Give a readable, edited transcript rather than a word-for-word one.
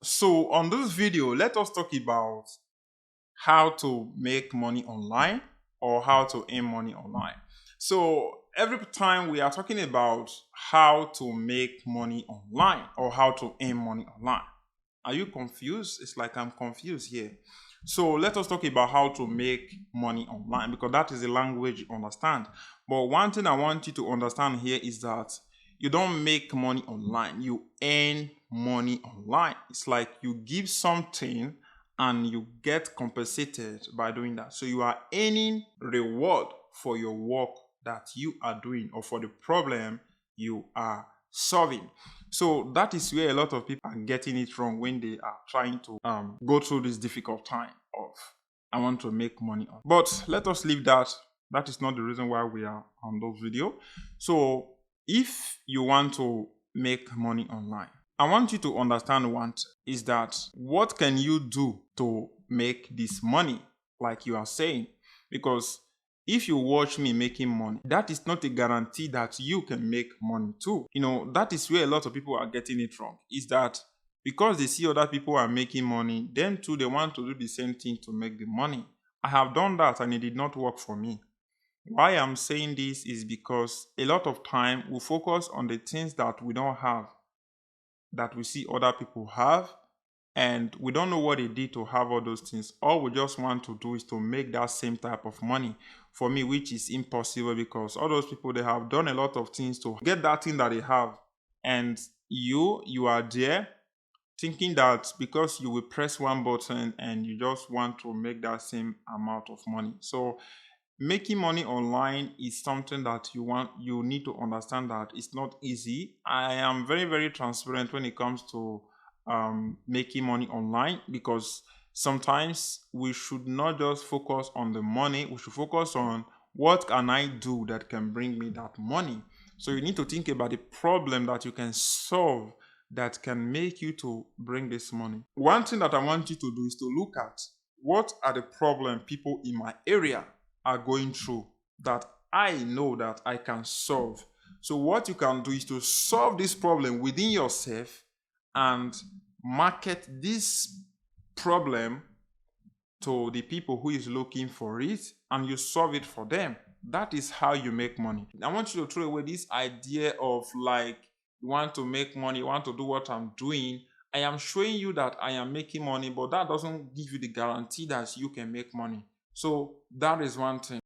So on this video, let us talk about how to make money online or how to earn money online. So every time we are talking about how to make money online or how to earn money online. Are you confused? It's like I'm confused here. So let us talk about how to make money online because that is the language you understand. But one thing I want you to understand here is that you don't make money online, you earn money online. It's like you give something and you get compensated by doing that. So you are earning reward for your work that you are doing or for the problem you are solving. So that is where a lot of people are getting it wrong when they are trying to go through this difficult time of I want to make money. But let us leave that. That is not the reason why we are on those video. So if you want to make money online, I want you to understand one thing is that what can you do to make this money, like you are saying? Because if you watch me making money, that is not a guarantee that you can make money too. That is where a lot of people are getting it wrong. Is that because they see other people are making money, them too, they want to do the same thing to make the money. I have done that and it did not work for me. Why I'm saying this is because a lot of time we focus on the things that we don't have, that we see other people have, and we don't know what they did to have all those things. All we just want to do is to make that same type of money. For me, which is impossible because all those people, they have done a lot of things to get that thing that they have, and you are there thinking that because you will press one button and you just want to make that same amount of money. So making money online is something that you need to understand that it's not easy. I am very, very transparent when it comes to making money online, because sometimes we should not just focus on the money, we should focus on what can I do that can bring me that money. So you need to think about the problem that you can solve that can make you to bring this money. One thing that I want you to do is to look at what are the problem people in my area are going through that I know that I can solve. So what you can do is to solve this problem within yourself and market this problem to the people who is looking for it, and you solve it for them. That is how you make money. I want you to throw away this idea of like you want to make money, you want to do what I'm doing. I am showing you that I am making money, but that doesn't give you the guarantee that you can make money. So that is one thing.